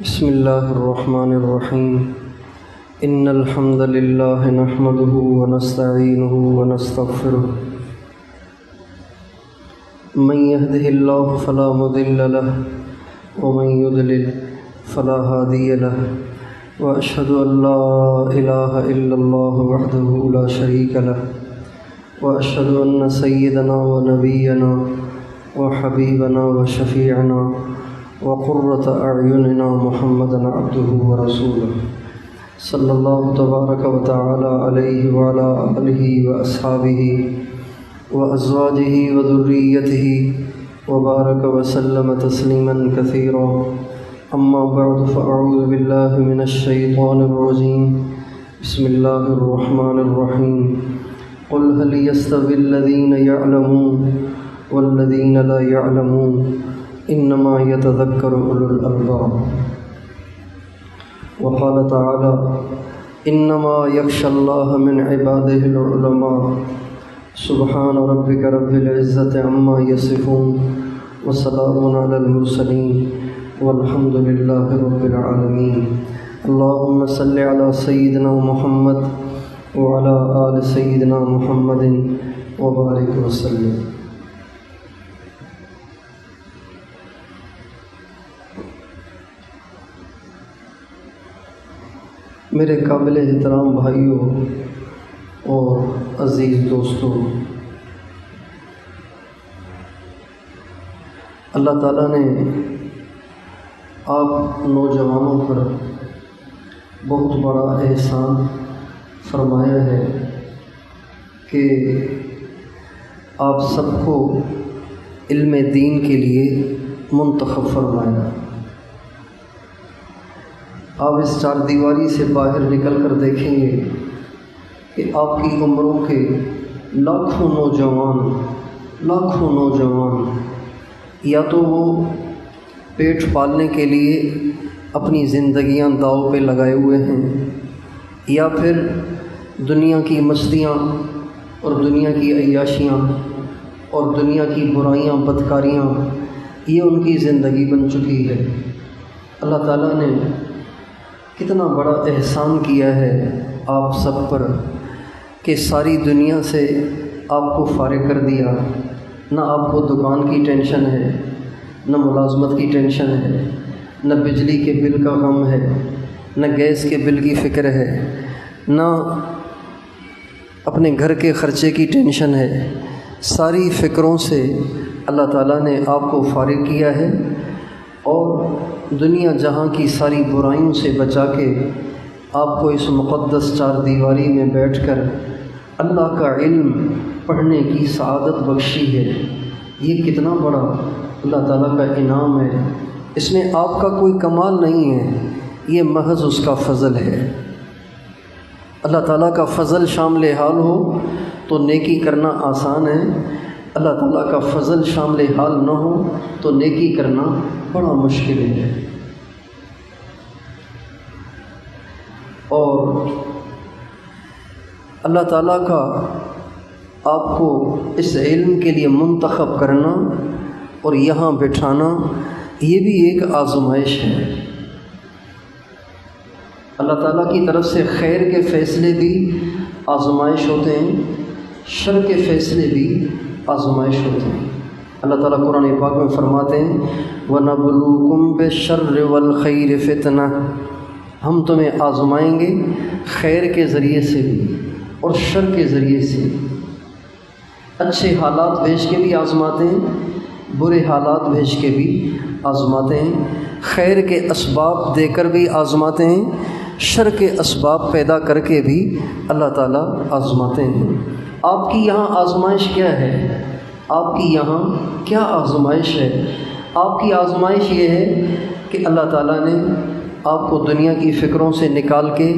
بسم الله الرحمن الرحيم إن الحمد لله نحمده ونستعينه ونستغفره من يهده الله فلا مضل له ومن يضلل فلا هادي له وأشهد أن لا إله إلا الله وحده لا شريك له وأشهد أن سيدنا ونبينا وحبيبنا وشفيعنا وقرة أعيننا محمدا عبده ورسوله صلى الله تبارك وتعالى عليه وعلى آله وأصحابه وأزواجه وذريته وبارك وسلم تسليما كثيرا أما بعد فأعوذ بالله من الشيطان الرجيم بسم الله الرحمن الرحيم قل هل يستوي الذين يعلمون والذين لا يعلمون انما يتذكر اولو الالباب وقال تعالى انما يخشى الله من عباده العلماء سبحان ربك رب العزة عما يصفون وسلام على المرسلين والحمد لله رب العالمين اللهم صل على سيدنا محمد وعلى آل سيدنا محمد وبارك وسلم. میرے قابل احترام بھائیوں اور عزیز دوستوں، اللہ تعالیٰ نے آپ نوجوانوں پر بہت بڑا احسان فرمایا ہے کہ آپ سب کو علم دین کے لیے منتخب فرمایا. آپ اس چار دیواری سے باہر نکل کر دیکھیں گے کہ آپ کی عمروں کے لاکھوں نوجوان یا تو وہ پیٹ پالنے کے لیے اپنی زندگیاں داؤ پہ لگائے ہوئے ہیں، یا پھر دنیا کی مستیاں اور دنیا کی عیاشیاں اور دنیا کی برائیاں بدکاریاں یہ ان کی زندگی بن چکی ہے. اللہ تعالیٰ نے کتنا بڑا احسان کیا ہے آپ سب پر کہ ساری دنیا سے آپ کو فارغ کر دیا. نہ آپ کو دکان کی ٹینشن ہے، نہ ملازمت کی ٹینشن ہے، نہ بجلی کے بل کا غم ہے، نہ گیس کے بل کی فکر ہے، نہ اپنے گھر کے خرچے کی ٹینشن ہے. ساری فکروں سے اللہ تعالیٰ نے آپ کو فارغ کیا ہے اور دنیا جہاں کی ساری برائیوں سے بچا کے آپ کو اس مقدس چار دیواری میں بیٹھ کر اللہ کا علم پڑھنے کی سعادت بخشی ہے. یہ کتنا بڑا اللہ تعالیٰ کا انعام ہے. اس میں آپ کا کوئی کمال نہیں ہے، یہ محض اس کا فضل ہے. اللہ تعالیٰ کا فضل شامل حال ہو تو نیکی کرنا آسان ہے، اللہ تعالیٰ کا فضل شامل حال نہ ہو تو نیکی کرنا بڑا مشکل ہے. اور اللہ تعالیٰ کا آپ کو اس علم کے لیے منتخب کرنا اور یہاں بٹھانا یہ بھی ایک آزمائش ہے. اللہ تعالیٰ کی طرف سے خیر کے فیصلے بھی آزمائش ہوتے ہیں، شر کے فیصلے بھی آزمائش ہوتے ہیں. اللہ تعالیٰ قرآن پاک میں فرماتے ہیں وَنَبْلُوكُمْ بِالشَّرِّ وَالْخَيْرِ فِتْنَةً، ہم تمہیں آزمائیں گے خیر کے ذریعے سے بھی اور شر کے ذریعے سے. اچھے حالات بھیج کے بھی آزماتے ہیں، برے حالات بھیج کے بھی آزماتے ہیں، خیر کے اسباب دے کر بھی آزماتے ہیں، شر کے اسباب پیدا کر کے بھی اللہ تعالیٰ آزماتے ہیں. آپ کی یہاں آزمائش کیا ہے؟ آپ کی یہاں کیا آزمائش ہے؟ آپ کی آزمائش یہ ہے کہ اللہ تعالیٰ نے آپ کو دنیا کی فکروں سے نکال کے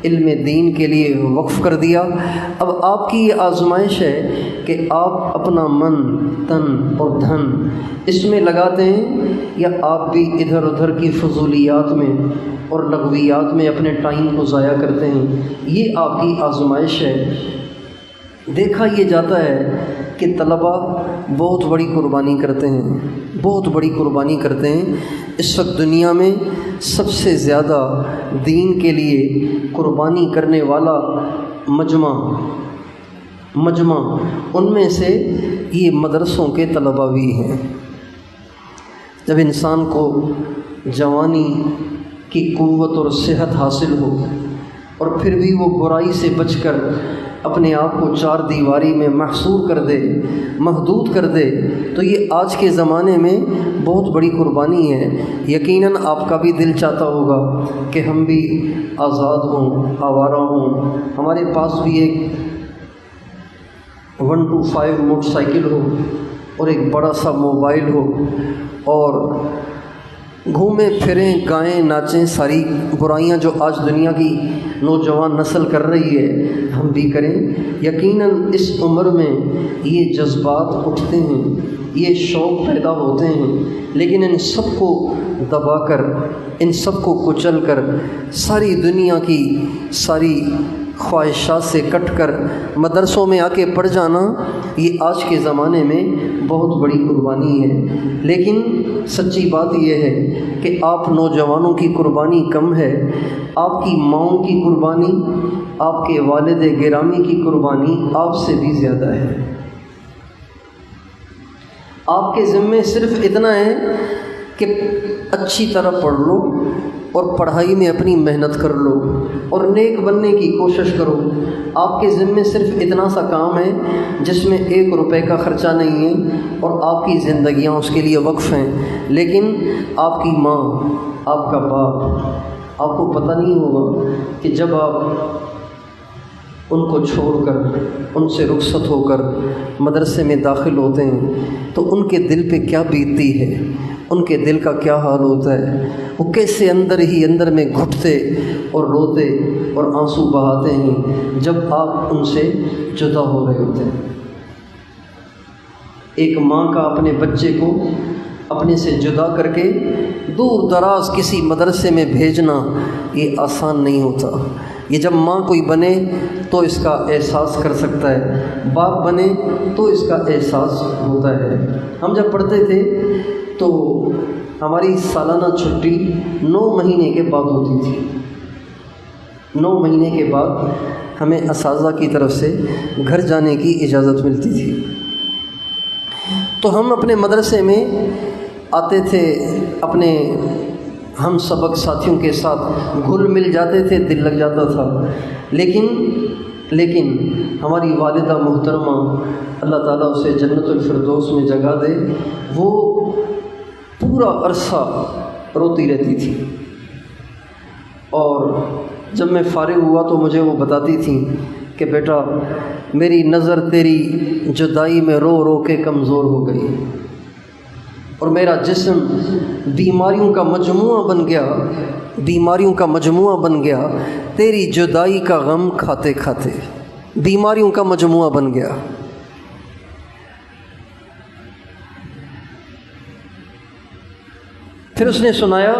علم دین کے لیے وقف کر دیا. اب آپ کی یہ آزمائش ہے کہ آپ اپنا من، تن اور دھن اس میں لگاتے ہیں یا آپ بھی ادھر ادھر کی فضولیات میں اور لغویات میں اپنے ٹائم کو ضائع کرتے ہیں. یہ آپ کی آزمائش ہے. دیکھا یہ جاتا ہے کہ طلباء بہت بڑی قربانی کرتے ہیں، بہت بڑی قربانی کرتے ہیں. اس وقت دنیا میں سب سے زیادہ دین کے لیے قربانی کرنے والا مجمع ان میں سے یہ مدرسوں کے طلباء بھی ہیں۔ جب انسان کو جوانی کی قوت اور صحت حاصل ہو اور پھر بھی وہ برائی سے بچ کر اپنے آپ کو چار دیواری میں محصور کر دے، محدود کر دے، تو یہ آج کے زمانے میں بہت بڑی قربانی ہے۔ یقیناً آپ کا بھی دل چاہتا ہوگا کہ ہم بھی آزاد ہوں، آوارہ ہوں، ہمارے پاس بھی ایک 125 موٹر سائیکل ہو اور ایک بڑا سا موبائل ہو اور گھومیں پھریں، گائیں، ناچیں، ساری برائیاں جو آج دنیا کی نوجوان نسل کر رہی ہے ہم بھی کریں۔ یقیناً اس عمر میں یہ جذبات اٹھتے ہیں، یہ شوق پیدا ہوتے ہیں، لیکن ان سب کو دبا کر، ان سب کو کچل کر، ساری دنیا کی ساری خواہشات سے کٹ کر مدرسوں میں آ کے پڑھ جانا، یہ آج کے زمانے میں بہت بڑی قربانی ہے۔ لیکن سچی بات یہ ہے کہ آپ نوجوانوں کی قربانی کم ہے، آپ کی ماؤں کی قربانی، آپ کے والد گرامی کی قربانی آپ سے بھی زیادہ ہے۔ آپ کے ذمے صرف اتنا ہے کہ اچھی طرح پڑھ لو اور پڑھائی میں اپنی محنت کر لو اور نیک بننے کی کوشش کرو۔ آپ کے ذمے صرف اتنا سا کام ہے جس میں 1 روپے کا خرچہ نہیں ہے اور آپ کی زندگیاں اس کے لیے وقف ہیں۔ لیکن آپ کی ماں، آپ کا باپ، آپ کو پتہ نہیں ہوگا کہ جب آپ ان کو چھوڑ کر، ان سے رخصت ہو کر مدرسے میں داخل ہوتے ہیں تو ان کے دل پہ کیا بیتتی ہے، ان کے دل کا کیا حال ہوتا ہے، وہ کیسے اندر ہی اندر میں گھٹتے اور روتے اور آنسو بہاتے ہیں جب آپ ان سے جدا ہو رہے ہوتے ہیں۔ ایک ماں کا اپنے بچے کو اپنے سے جدا کر کے دور دراز کسی مدرسے میں بھیجنا یہ آسان نہیں ہوتا۔ یہ جب ماں کوئی بنے تو اس کا احساس کر سکتا ہے، باپ بنے تو اس کا احساس ہوتا ہے۔ ہم جب پڑھتے تھے تو ہماری سالانہ چھٹی 9 مہینے کے بعد ہوتی تھی۔ 9 مہینے کے بعد ہمیں اساتذہ کی طرف سے گھر جانے کی اجازت ملتی تھی۔ تو ہم اپنے مدرسے میں آتے تھے، اپنے ہم سبق ساتھیوں کے ساتھ گھل مل جاتے تھے، دل لگ جاتا تھا۔ لیکن ہماری والدہ محترمہ، اللہ تعالیٰ اسے جنت الفردوس میں جگہ دے، وہ پورا عرصہ روتی رہتی تھی، اور جب میں فارغ ہوا تو مجھے وہ بتاتی تھیں کہ بیٹا میری نظر تیری جدائی میں رو رو کے کمزور ہو گئی اور میرا جسم بیماریوں کا مجموعہ بن گیا تیری جدائی کا غم کھاتے کھاتے، بیماریوں کا مجموعہ بن گیا۔ پھر اس نے سنایا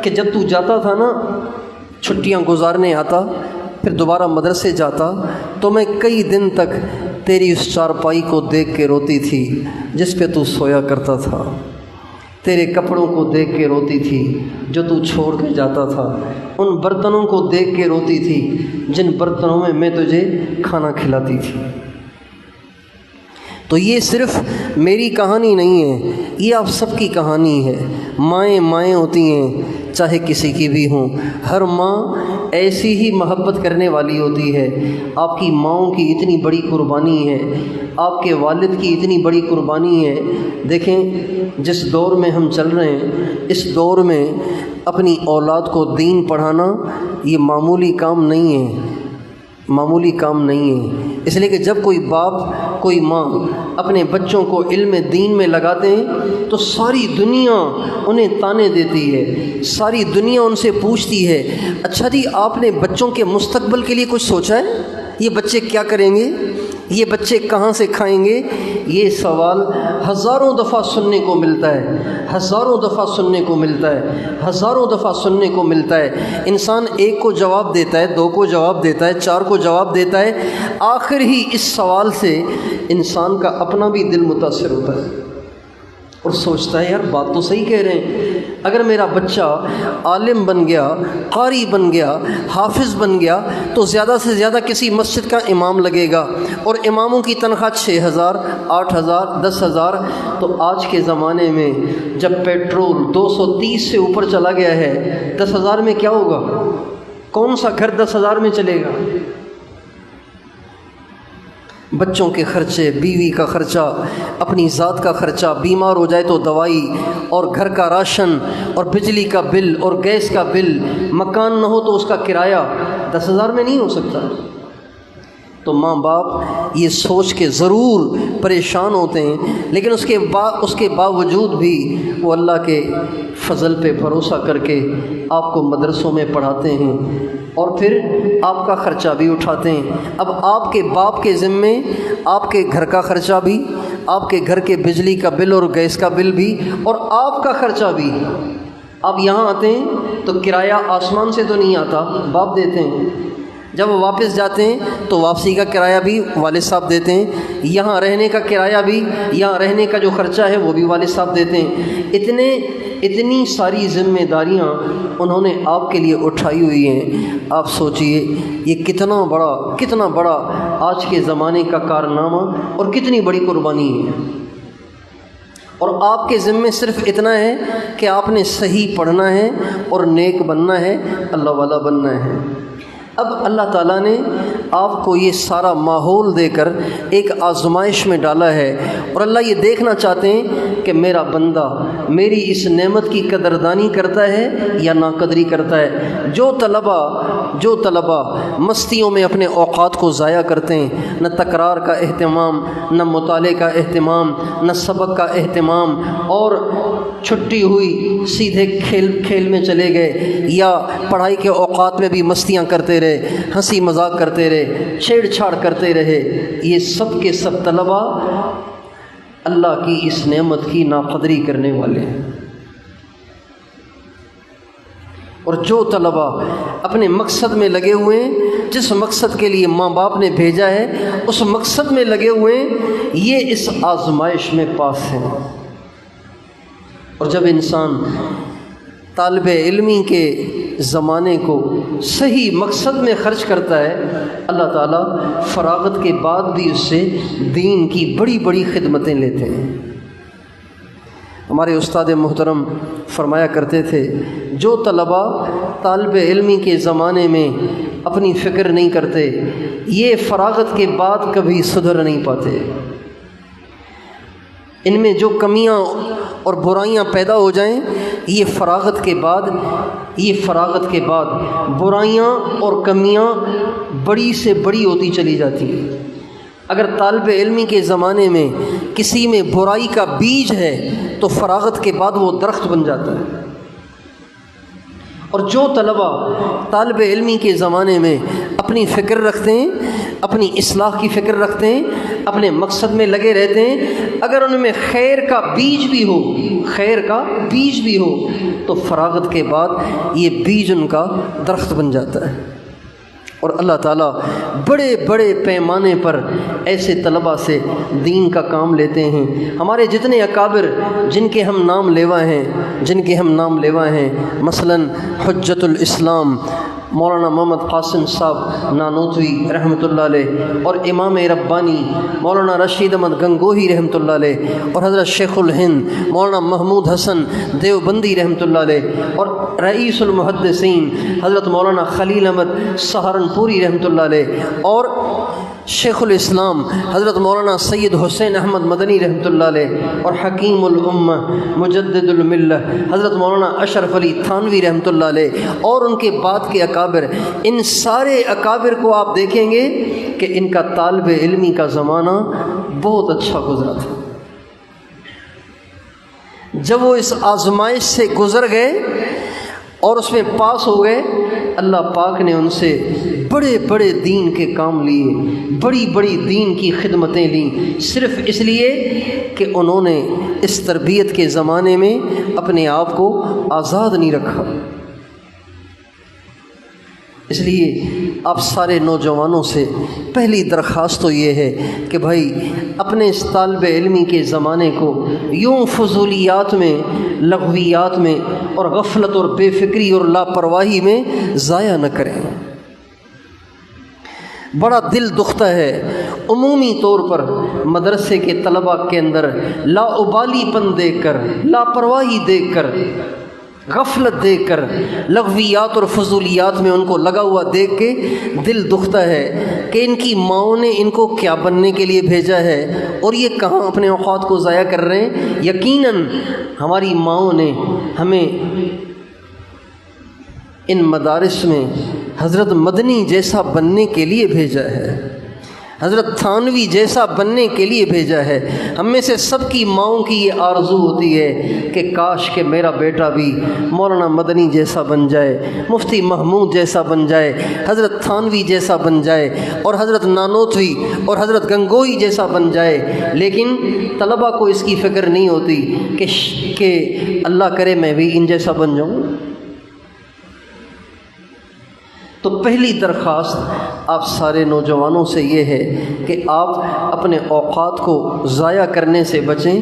کہ جب تو جاتا تھا نا، چھٹیاں گزارنے آتا، پھر دوبارہ مدرسے جاتا، تو میں کئی دن تک تیری اس چارپائی کو دیکھ کے روتی تھی جس پہ تو سویا کرتا تھا، تیرے کپڑوں کو دیکھ کے روتی تھی جو تو چھوڑ کے جاتا تھا، ان برتنوں کو دیکھ کے روتی تھی جن برتنوں میں میں تجھے کھانا کھلاتی تھی۔ تو یہ صرف میری کہانی نہیں ہے، یہ آپ سب کی کہانی ہے۔ مائیں ہوتی ہیں چاہے کسی کی بھی ہوں، ہر ماں ایسی ہی محبت کرنے والی ہوتی ہے۔ آپ کی ماؤں کی اتنی بڑی قربانی ہے، آپ کے والد کی اتنی بڑی قربانی ہے۔ دیکھیں جس دور میں ہم چل رہے ہیں، اس دور میں اپنی اولاد کو دین پڑھانا یہ معمولی کام نہیں ہے، معمولی کام نہیں ہے۔ اس لیے کہ جب کوئی باپ، کوئی ماں اپنے بچوں کو علم دین میں لگاتے ہیں تو ساری دنیا انہیں تانے دیتی ہے، ساری دنیا ان سے پوچھتی ہے اچھا جی آپ نے بچوں کے مستقبل کے لیے کچھ سوچا ہے؟ یہ بچے کیا کریں گے؟ یہ بچے کہاں سے کھائیں گے؟ یہ سوال ہزاروں دفعہ سننے کو ملتا ہے، ہزاروں دفعہ سننے کو ملتا ہے، ہزاروں دفعہ سننے کو ملتا ہے۔ انسان ایک کو جواب دیتا ہے، 2 کو جواب دیتا ہے، 4 کو جواب دیتا ہے، آخر ہی اس سوال سے انسان کا اپنا بھی دل متاثر ہوتا ہے اور سوچتا ہے یار بات تو صحیح کہہ رہے ہیں، اگر میرا بچہ عالم بن گیا، قاری بن گیا، حافظ بن گیا تو زیادہ سے زیادہ کسی مسجد کا امام لگے گا، اور اماموں کی تنخواہ 6,000 8,000 10,000۔ تو آج کے زمانے میں جب پیٹرول 230 سے اوپر چلا گیا ہے، 10,000 میں کیا ہوگا؟ کون سا گھر 10,000 میں چلے گا؟ بچوں کے خرچے، بیوی کا خرچہ، اپنی ذات کا خرچہ، بیمار ہو جائے تو دوائی، اور گھر کا راشن، اور بجلی کا بل، اور گیس کا بل، مکان نہ ہو تو اس کا کرایہ 10,000 میں نہیں ہو سکتا۔ تو ماں باپ یہ سوچ کے ضرور پریشان ہوتے ہیں، لیکن اس کے باوجود بھی وہ اللہ کے فضل پہ بھروسہ کر کے آپ کو مدرسوں میں پڑھاتے ہیں، اور پھر آپ کا خرچہ بھی اٹھاتے ہیں۔ اب آپ کے باپ کے ذمے آپ کے گھر کا خرچہ بھی، آپ کے گھر کے بجلی کا بل اور گیس کا بل بھی، اور آپ کا خرچہ بھی۔ آپ یہاں آتے ہیں تو کرایہ آسمان سے تو نہیں آتا، باپ دیتے ہیں۔ جب وہ واپس جاتے ہیں تو واپسی کا کرایہ بھی والد صاحب دیتے ہیں، یہاں رہنے کا کرایہ بھی، یہاں رہنے کا جو خرچہ ہے وہ بھی والد صاحب دیتے ہیں۔ اتنی ساری ذمہ داریاں انہوں نے آپ کے لیے اٹھائی ہوئی ہیں۔ آپ سوچئے یہ کتنا بڑا آج کے زمانے کا کارنامہ اور کتنی بڑی قربانی ہے، اور آپ کے ذمے صرف اتنا ہے کہ آپ نے صحیح پڑھنا ہے اور نیک بننا ہے، اللہ والا بننا ہے۔ اب اللہ تعالیٰ نے آپ کو یہ سارا ماحول دے کر ایک آزمائش میں ڈالا ہے، اور اللہ یہ دیکھنا چاہتے ہیں کہ میرا بندہ میری اس نعمت کی قدردانی کرتا ہے یا ناقدری کرتا ہے۔ جو طلبہ مستیوں میں اپنے اوقات کو ضائع کرتے ہیں، نہ تکرار کا اہتمام، نہ مطالعے کا اہتمام، نہ سبق کا اہتمام، اور چھٹی ہوئی سیدھے کھیل میں چلے گئے، یا پڑھائی کے اوقات میں بھی مستیاں کرتے رہے، ہنسی مذاق کرتے رہے، چھیڑ چھاڑ کرتے رہے، یہ سب کے سب طلبہ اللہ کی اس نعمت کی ناقدری کرنے والے ہیں۔ اور جو طلبہ اپنے مقصد میں لگے ہوئے ہیں، جس مقصد کے لیے ماں باپ نے بھیجا ہے، اس مقصد میں لگے ہوئے ہیں، یہ اس آزمائش میں پاس ہیں۔ اور جب انسان طالب علمی کے زمانے کو صحیح مقصد میں خرچ کرتا ہے، اللہ تعالیٰ فراغت کے بعد بھی اس سے دین کی بڑی بڑی خدمتیں لیتے ہیں۔ ہمارے استاد محترم فرمایا کرتے تھے، جو طلبہ طالب علمی کے زمانے میں اپنی فکر نہیں کرتے، یہ فراغت کے بعد کبھی سدھر نہیں پاتے۔ ان میں جو کمیاں اور برائیاں پیدا ہو جائیں، یہ فراغت کے بعد برائیاں اور کمیاں بڑی سے بڑی ہوتی چلی جاتی ہیں۔ اگر طالب علمی کے زمانے میں کسی میں برائی کا بیج ہے تو فراغت کے بعد وہ درخت بن جاتا ہے۔ اور جو طلبہ طالب علمی کے زمانے میں اپنی فکر رکھتے ہیں، اپنی اصلاح کی فکر رکھتے ہیں، اپنے مقصد میں لگے رہتے ہیں، اگر ان میں خیر کا بیج بھی ہو تو فراغت کے بعد یہ بیج ان کا درخت بن جاتا ہے۔ اور اللہ تعالیٰ بڑے بڑے پیمانے پر ایسے طلباء سے دین کا کام لیتے ہیں۔ ہمارے جتنے اکابر جن کے ہم نام لیوا ہیں، مثلاً حجت الاسلام مولانا محمد قاسم صاحب نانوتوی رحمۃ اللہ علیہ، اور امام ربانی مولانا رشید احمد گنگوہی رحمۃ اللہ علیہ، اور حضرت شیخ الہند مولانا محمود حسن دیوبندی رحمۃ اللہ علیہ، اور رئیس المحدثین حضرت مولانا خلیل احمد سہارنپوری رحمۃ اللہ علیہ، اور شیخ الاسلام حضرت مولانا سید حسین احمد مدنی رحمۃ اللہ علیہ، اور حکیم الامہ مجدد الملہ حضرت مولانا اشرف علی تھانوی رحمۃ اللہ علیہ، اور ان کے بعد کے اکابر، ان سارے اکابر کو آپ دیکھیں گے کہ ان کا طالب علمی کا زمانہ بہت اچھا گزرا تھا۔ جب وہ اس آزمائش سے گزر گئے اور اس میں پاس ہو گئے، اللہ پاک نے ان سے بڑے بڑے دین کے کام لیے، بڑی بڑی دین کی خدمتیں لیں، صرف اس لیے کہ انہوں نے اس تربیت کے زمانے میں اپنے آپ کو آزاد نہیں رکھا۔ اس لیے آپ سارے نوجوانوں سے پہلی درخواست تو یہ ہے کہ بھائی اپنے اس طالب علمی کے زمانے کو یوں فضولیات میں، لغویات میں اور غفلت اور بے فکری اور لاپرواہی میں ضائع نہ کریں۔ بڑا دل دکھتا ہے عمومی طور پر مدرسے کے طلباء کے اندر لاابالی پن دیکھ کر، لاپرواہی دیکھ کر، غفلت دیکھ کر، لغویات اور فضولیات میں ان کو لگا ہوا دیکھ کے دل دکھتا ہے کہ ان کی ماؤں نے ان کو کیا بننے کے لیے بھیجا ہے اور یہ کہاں اپنے اوقات کو ضائع کر رہے ہیں۔ یقیناً ہماری ماؤں نے ہمیں ان مدارس میں حضرت مدنی جیسا بننے کے لیے بھیجا ہے، حضرت تھانوی جیسا بننے کے لیے بھیجا ہے۔ ہم میں سے سب کی ماؤں کی یہ آرزو ہوتی ہے کہ کاش کہ میرا بیٹا بھی مولانا مدنی جیسا بن جائے، مفتی محمود جیسا بن جائے، حضرت تھانوی جیسا بن جائے اور حضرت نانوتوی اور حضرت گنگوئی جیسا بن جائے۔ لیکن طلباء کو اس کی فکر نہیں ہوتی کہ اللہ کرے میں بھی ان جیسا بن جاؤں۔ تو پہلی درخواست آپ سارے نوجوانوں سے یہ ہے کہ آپ اپنے اوقات کو ضائع کرنے سے بچیں،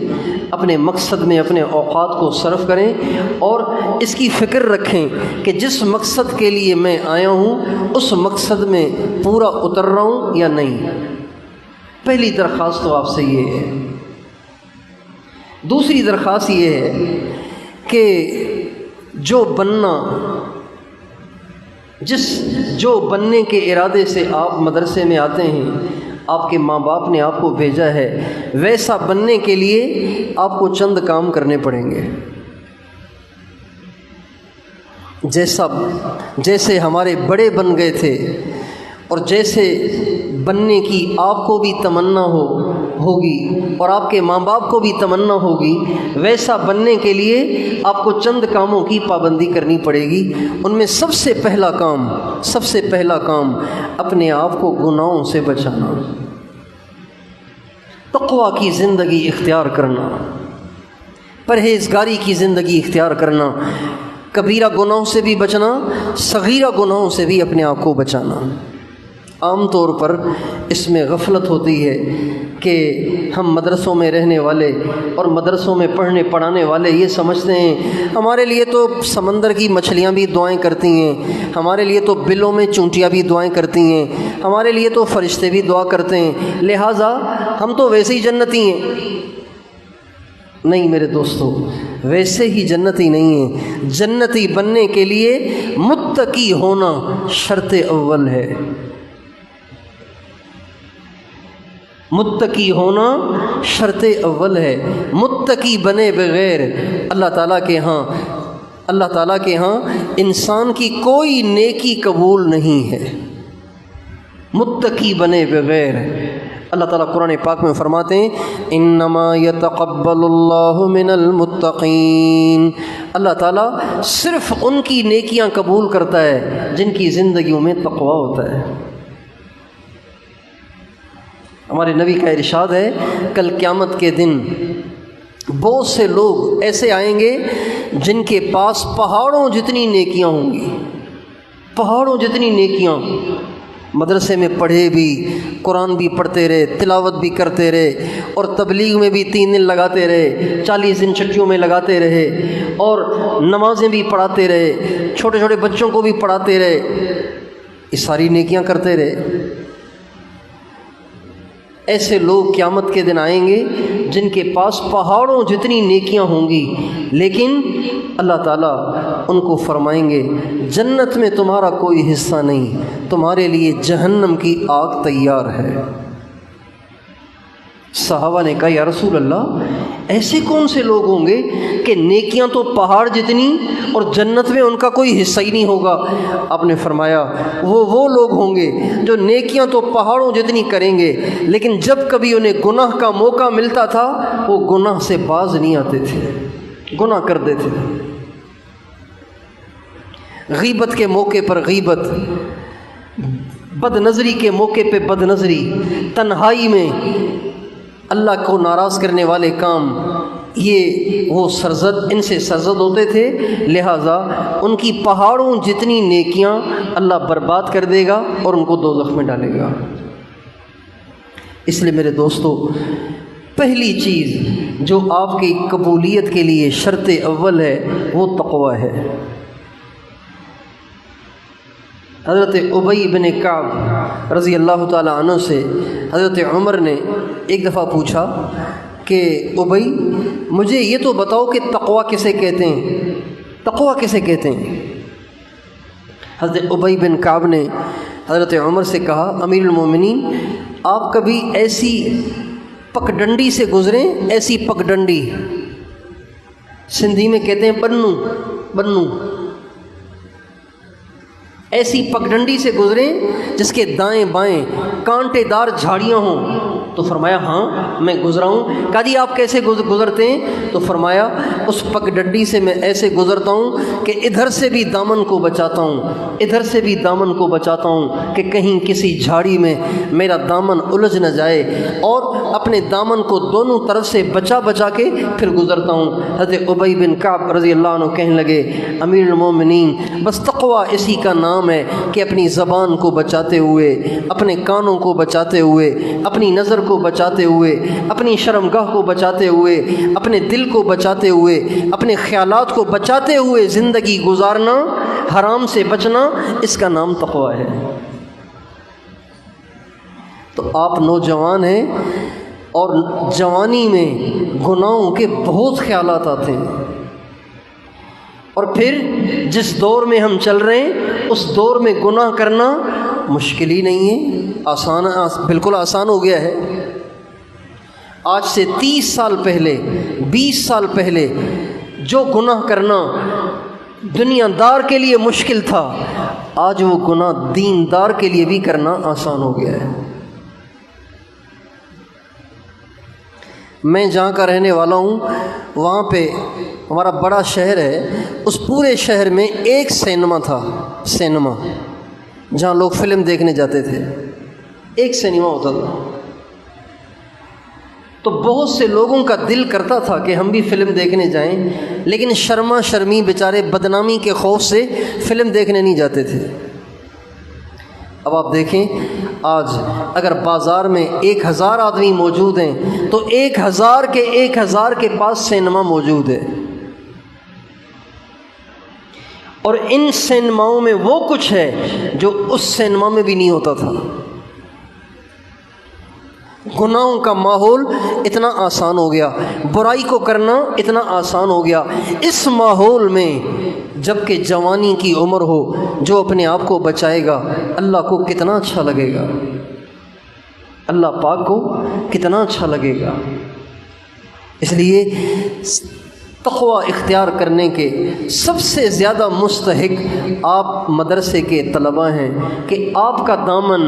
اپنے مقصد میں اپنے اوقات کو صرف کریں اور اس کی فکر رکھیں کہ جس مقصد کے لیے میں آیا ہوں اس مقصد میں پورا اتر رہا ہوں یا نہیں۔ پہلی درخواست تو آپ سے یہ ہے۔ دوسری درخواست یہ ہے کہ جو بننے کے ارادے سے آپ مدرسے میں آتے ہیں، آپ کے ماں باپ نے آپ کو بھیجا ہے، ویسا بننے کے لیے آپ کو چند کام کرنے پڑیں گے۔ جیسے ہمارے بڑے بن گئے تھے اور جیسے بننے کی آپ کو بھی تمنا ہوگی اور آپ کے ماں باپ کو بھی تمنا ہوگی، ویسا بننے کے لیے آپ کو چند کاموں کی پابندی کرنی پڑے گی۔ ان میں سب سے پہلا کام اپنے آپ کو گناہوں سے بچانا، تقویٰ کی زندگی اختیار کرنا، پرہیزگاری کی زندگی اختیار کرنا، کبیرہ گناہوں سے بھی بچنا، صغیرہ گناہوں سے بھی اپنے آپ کو بچانا۔ عام طور پر اس میں غفلت ہوتی ہے کہ ہم مدرسوں میں رہنے والے اور مدرسوں میں پڑھنے پڑھانے والے یہ سمجھتے ہیں ہمارے لیے تو سمندر کی مچھلیاں بھی دعائیں کرتی ہیں، ہمارے لیے تو بلوں میں چونٹیاں بھی دعائیں کرتی ہیں، ہمارے لیے تو فرشتے بھی دعا کرتے ہیں، لہٰذا ہم تو ویسے ہی جنتی ہیں۔ نہیں میرے دوستو، ویسے ہی جنتی نہیں ہیں۔ جنتی بننے کے لیے متقی ہونا شرط اول ہے۔ متقی ہونا شرط اول ہے۔ متقی بنے بغیر اللہ تعالیٰ کے ہاں انسان کی کوئی نیکی قبول نہیں ہے۔ متقی بنے بغیر اللہ تعالیٰ قرآن پاک میں فرماتے ہیں انما یتقبل اللہ من المتقین، اللہ تعالیٰ صرف ان کی نیکیاں قبول کرتا ہے جن کی زندگیوں میں تقویٰ ہوتا ہے۔ ہمارے نبی کا ارشاد ہے کل قیامت کے دن بہت سے لوگ ایسے آئیں گے جن کے پاس پہاڑوں جتنی نیکیاں ہوں گی، پہاڑوں جتنی نیکیاں، مدرسے میں پڑھے بھی، قرآن بھی پڑھتے رہے، تلاوت بھی کرتے رہے اور تبلیغ میں بھی 3 دن لگاتے رہے، 40 دن چھٹیوں میں لگاتے رہے اور نمازیں بھی پڑھاتے رہے، چھوٹے چھوٹے بچوں کو بھی پڑھاتے رہے، یہ ساری نیکیاں کرتے رہے۔ ایسے لوگ قیامت کے دن آئیں گے جن کے پاس پہاڑوں جتنی نیکیاں ہوں گی، لیکن اللہ تعالیٰ ان کو فرمائیں گے جنت میں تمہارا کوئی حصہ نہیں، تمہارے لیے جہنم کی آگ تیار ہے۔ صحابہ نے کہا یا رسول اللہ ایسے کون سے لوگ ہوں گے کہ نیکیاں تو پہاڑ جتنی اور جنت میں ان کا کوئی حصہ ہی نہیں ہوگا؟ آپ نے فرمایا وہ لوگ ہوں گے جو نیکیاں تو پہاڑوں جتنی کریں گے، لیکن جب کبھی انہیں گناہ کا موقع ملتا تھا وہ گناہ سے باز نہیں آتے تھے، گناہ کرتے تھے۔ غیبت کے موقع پر غیبت، بد نظری کے موقع پہ بد نظری، تنہائی میں اللہ کو ناراض کرنے والے کام، یہ وہ سرزد ان سے سرزد ہوتے تھے، لہٰذا ان کی پہاڑوں جتنی نیکیاں اللہ برباد کر دے گا اور ان کو دوزخ میں ڈالے گا۔ اس لیے میرے دوستو، پہلی چیز جو آپ کی قبولیت کے لیے شرط اول ہے وہ تقوی ہے۔ حضرت ابی بن کعب رضی اللہ تعالی عنہ سے حضرت عمر نے ایک دفعہ پوچھا کہ ابی، مجھے یہ تو بتاؤ کہ تقوی کسے کہتے ہیں، تقوی کسے کہتے ہیں؟ حضرت ابی بن کعب نے حضرت عمر سے کہا، امیر المومنین، آپ کبھی ایسی پگڈنڈی سے گزریں، ایسی پگڈنڈی، سندھی میں کہتے ہیں بنو، بنو، ایسی پگڈنڈی سے گزریں جس کے دائیں بائیں کانٹے دار جھاڑیاں ہوں؟ تو فرمایا ہاں میں گزرا ہوں۔ کہا جی آپ کیسے گزرتے ہیں؟ تو فرمایا اس پگڈنڈی سے میں ایسے گزرتا ہوں کہ ادھر سے بھی دامن کو بچاتا ہوں، ادھر سے بھی دامن کو بچاتا ہوں کہ کہیں کسی جھاڑی میں میرا دامن الجھ نہ جائے، اور اپنے دامن کو دونوں طرف سے بچا بچا کے پھر گزرتا ہوں۔ حضرت ابی بن کعب رضی اللہ عنہ کہنے لگے، امیر المومنین، بس تقوی اسی کا نام ہے کہ اپنی زبان کو بچاتے ہوئے، اپنے کانوں کو بچاتے ہوئے، اپنی نظر کو بچاتے ہوئے، اپنی شرمگاہ کو بچاتے ہوئے، اپنے دل کو بچاتے ہوئے، اپنے خیالات کو بچاتے ہوئے زندگی گزارنا، حرام سے بچنا، اس کا نام تقوی ہے۔ تو آپ نوجوان ہیں اور جوانی میں گناہوں کے بہت خیالات آتے ہیں، اور پھر جس دور میں ہم چل رہے ہیں اس دور میں گناہ کرنا مشکل ہی نہیں ہے، آسان، بالکل آسان ہو گیا ہے۔ آج سے 30 سال پہلے، 20 سال پہلے جو گناہ کرنا دنیا دار کے لیے مشکل تھا، آج وہ گناہ دین دار کے لیے بھی کرنا آسان ہو گیا ہے۔ میں جہاں کا رہنے والا ہوں وہاں پہ ہمارا بڑا شہر ہے، اس پورے شہر میں ایک سینما تھا، سینما جہاں لوگ فلم دیکھنے جاتے تھے، ایک سینما ہوتا تھا۔ تو بہت سے لوگوں کا دل کرتا تھا کہ ہم بھی فلم دیکھنے جائیں، لیکن شرما شرمی بیچارے بدنامی کے خوف سے فلم دیکھنے نہیں جاتے تھے۔ اب آپ دیکھیں، آج اگر بازار میں 1000 آدمی موجود ہیں تو 1000 کے پاس سینما موجود ہے، اور ان سینماؤں میں وہ کچھ ہے جو اس سینما میں بھی نہیں ہوتا تھا۔ گناہوں کا ماحول اتنا آسان ہو گیا، برائی کو کرنا اتنا آسان ہو گیا۔ اس ماحول میں جب کہ جوانی کی عمر ہو، جو اپنے آپ کو بچائے گا اللہ کو کتنا اچھا لگے گا، اللہ پاک کو کتنا اچھا لگے گا۔ اس لیے تقوی اختیار کرنے کے سب سے زیادہ مستحق آپ مدرسے کے طلباء ہیں کہ آپ کا دامن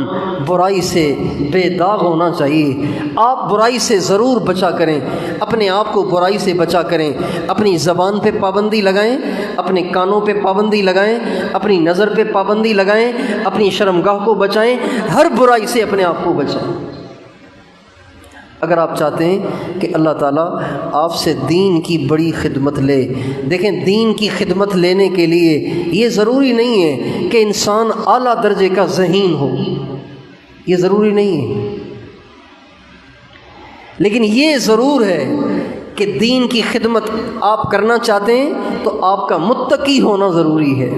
برائی سے بے داغ ہونا چاہیے۔ آپ برائی سے ضرور بچا کریں، اپنے آپ کو برائی سے بچا کریں، اپنی زبان پہ پابندی لگائیں، اپنے کانوں پہ پابندی لگائیں، اپنی نظر پہ پابندی لگائیں، اپنی شرمگاہ کو بچائیں، ہر برائی سے اپنے آپ کو بچائیں۔ اگر آپ چاہتے ہیں کہ اللہ تعالیٰ آپ سے دین کی بڑی خدمت لے، دیکھیں دین کی خدمت لینے کے لیے یہ ضروری نہیں ہے کہ انسان اعلیٰ درجے کا ذہین ہو، یہ ضروری نہیں ہے، لیکن یہ ضرور ہے کہ دین کی خدمت آپ کرنا چاہتے ہیں تو آپ کا متقی ہونا ضروری ہے۔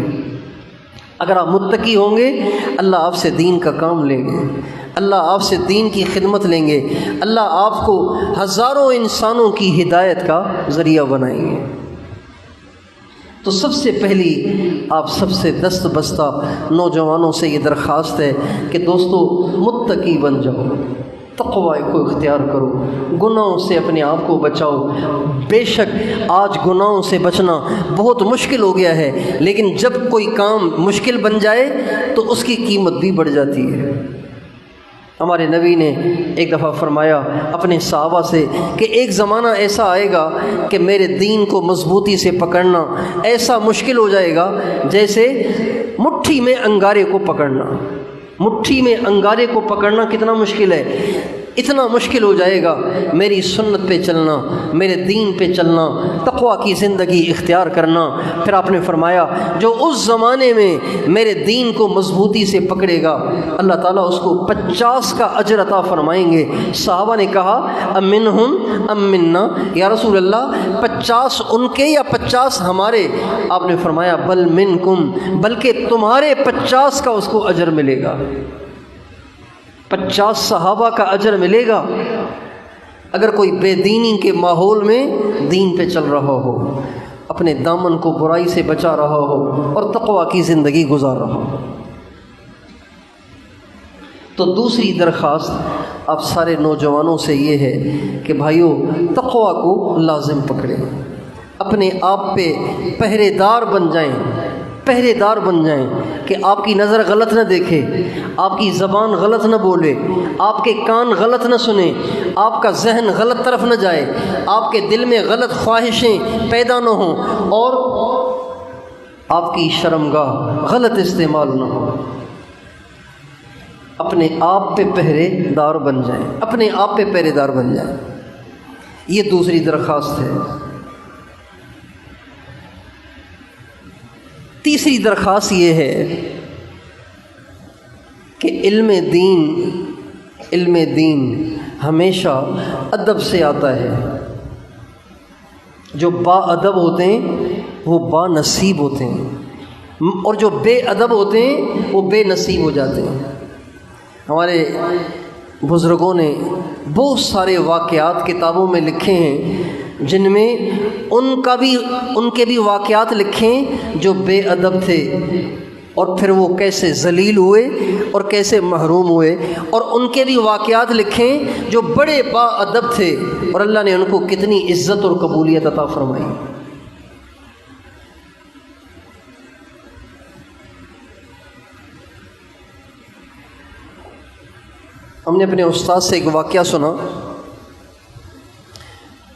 اگر آپ متقی ہوں گے اللہ آپ سے دین کا کام لیں گے، اللہ آپ سے دین کی خدمت لیں گے، اللہ آپ کو ہزاروں انسانوں کی ہدایت کا ذریعہ بنائیں گے۔ تو سب سے پہلی آپ سب سے دست بستہ نوجوانوں سے یہ درخواست ہے کہ دوستو متقی بن جاؤ، تقوی کو اختیار کرو، گناہوں سے اپنے آپ کو بچاؤ۔ بے شک آج گناہوں سے بچنا بہت مشکل ہو گیا ہے، لیکن جب کوئی کام مشکل بن جائے تو اس کی قیمت بھی بڑھ جاتی ہے۔ ہمارے نبی نے ایک دفعہ فرمایا اپنے صحابہ سے کہ ایک زمانہ ایسا آئے گا کہ میرے دین کو مضبوطی سے پکڑنا ایسا مشکل ہو جائے گا جیسے مٹھی میں انگارے کو پکڑنا۔ مٹھی میں انگارے کو پکڑنا کتنا مشکل ہے، اتنا مشکل ہو جائے گا میری سنت پہ چلنا، میرے دین پہ چلنا، تقویٰ کی زندگی اختیار کرنا۔ پھر آپ نے فرمایا جو اس زمانے میں میرے دین کو مضبوطی سے پکڑے گا اللہ تعالیٰ اس کو 50 کا اجر عطا فرمائیں گے۔ صحابہ نے کہا امنہم ام منا، یا رسول اللہ 50 ان کے یا 50 ہمارے؟ آپ نے فرمایا بل منکم، بلکہ تمہارے 50 کا اس کو اجر ملے گا، 50 صحابہ کا اجر ملے گا اگر کوئی بے دینی کے ماحول میں دین پہ چل رہا ہو، اپنے دامن کو برائی سے بچا رہا ہو اور تقویٰ کی زندگی گزار رہا ہو۔ تو دوسری درخواست آپ سارے نوجوانوں سے یہ ہے کہ بھائیو تقویٰ کو لازم پکڑیں، اپنے آپ پہ پہرے دار بن جائیں، پہرے دار بن جائیں کہ آپ کی نظر غلط نہ دیکھے، آپ کی زبان غلط نہ بولے، آپ کے کان غلط نہ سنیں، آپ کا ذہن غلط طرف نہ جائے، آپ کے دل میں غلط خواہشیں پیدا نہ ہوں، اور آپ کی شرمگاہ غلط استعمال نہ ہو۔ اپنے آپ پہ پہرے دار بن جائیں، اپنے آپ پہ پہرے دار بن جائیں، یہ دوسری درخواست ہے۔ تیسری درخواست یہ ہے کہ علم دین ہمیشہ ادب سے آتا ہے۔ جو با ادب ہوتے ہیں وہ با نصیب ہوتے ہیں، اور جو بے ادب ہوتے ہیں وہ بے نصیب ہو جاتے ہیں۔ ہمارے بزرگوں نے بہت سارے واقعات کتابوں میں لکھے ہیں جن میں ان کے بھی واقعات لکھیں جو بے ادب تھے، اور پھر وہ کیسے ذلیل ہوئے اور کیسے محروم ہوئے، اور ان کے بھی واقعات لکھیں جو بڑے با ادب تھے اور اللہ نے ان کو کتنی عزت اور قبولیت عطا فرمائی۔ ہم نے اپنے استاد سے ایک واقعہ سنا،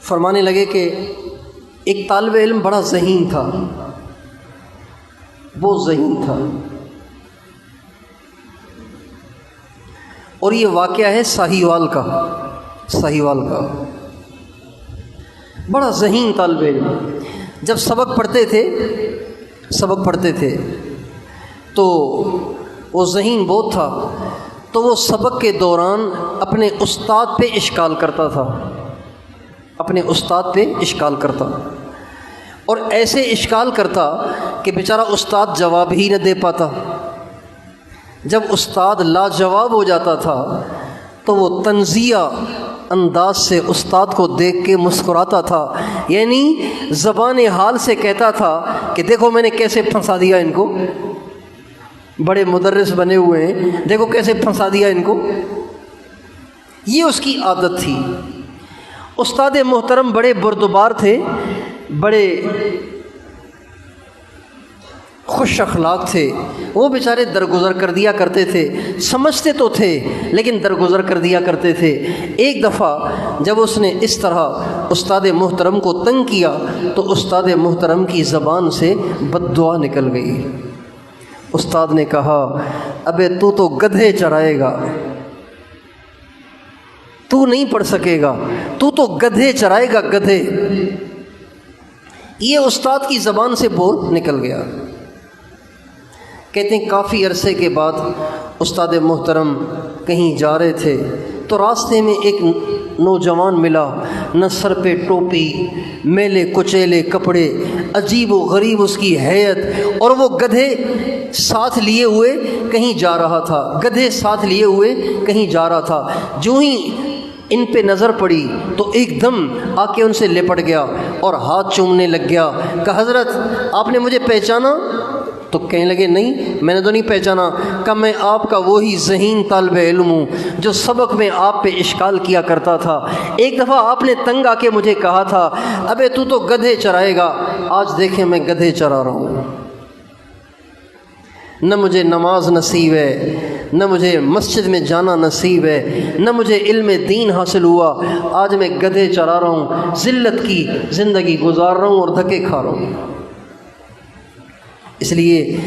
فرمانے لگے کہ ایک طالب علم بڑا ذہین تھا، بہت ذہین تھا، اور یہ واقعہ ہے ساہیوال کا، بڑا ذہین طالب علم۔ جب سبق پڑھتے تھے تو وہ ذہین بہت تھا، تو وہ سبق کے دوران اپنے استاد پہ اشکال کرتا، اور ایسے اشکال کرتا کہ بیچارہ استاد جواب ہی نہ دے پاتا۔ جب استاد لاجواب ہو جاتا تھا تو وہ طنزیہ انداز سے استاد کو دیکھ کے مسکراتا تھا، یعنی زبان حال سے کہتا تھا کہ دیکھو میں نے کیسے پھنسا دیا ان کو، بڑے مدرس بنے ہوئے ہیں، دیکھو کیسے پھنسا دیا ان کو۔ یہ اس کی عادت تھی۔ استاد محترم بڑے بردبار تھے، بڑے خوش اخلاق تھے، وہ بیچارے درگزر کر دیا کرتے تھے، سمجھتے تو تھے لیکن درگزر کر دیا کرتے تھے۔ ایک دفعہ جب اس نے اس طرح استاد محترم کو تنگ کیا تو استاد محترم کی زبان سے بد دعا نکل گئی۔ استاد نے کہا ابے تو گدھے چرائے گا، تو نہیں پڑھ سکے گا، تو گدھے چرائے گا، گدھے۔ یہ استاد کی زبان سے بول نکل گیا۔ کہتے ہیں کافی عرصے کے بعد استاد محترم کہیں جا رہے تھے تو راستے میں ایک نوجوان ملا، نہ سر پہ ٹوپی، میلے کچیلے کپڑے، عجیب و غریب اس کی ہیئت، اور وہ گدھے ساتھ لیے ہوئے کہیں جا رہا تھا۔ جو ہی ان پہ نظر پڑی تو ایک دم آ کے ان سے لپٹ گیا اور ہاتھ چومنے لگ گیا۔ کہا حضرت آپ نے مجھے پہچانا؟ تو کہنے لگے نہیں میں نے تو نہیں پہچانا۔ کہ میں آپ کا وہی ذہین طالب علم ہوں جو سبق میں آپ پہ اشکال کیا کرتا تھا۔ ایک دفعہ آپ نے تنگ آ کے مجھے کہا تھا ابے تو گدھے چرائے گا، آج دیکھیں میں گدھے چرا رہا ہوں۔ نہ مجھے نماز نصیب ہے، نہ مجھے مسجد میں جانا نصیب ہے، نہ مجھے علم دین حاصل ہوا، آج میں گدھے چرا رہا ہوں، ذلت کی زندگی گزار رہا ہوں اور دھکے کھا رہا ہوں۔ اس لیے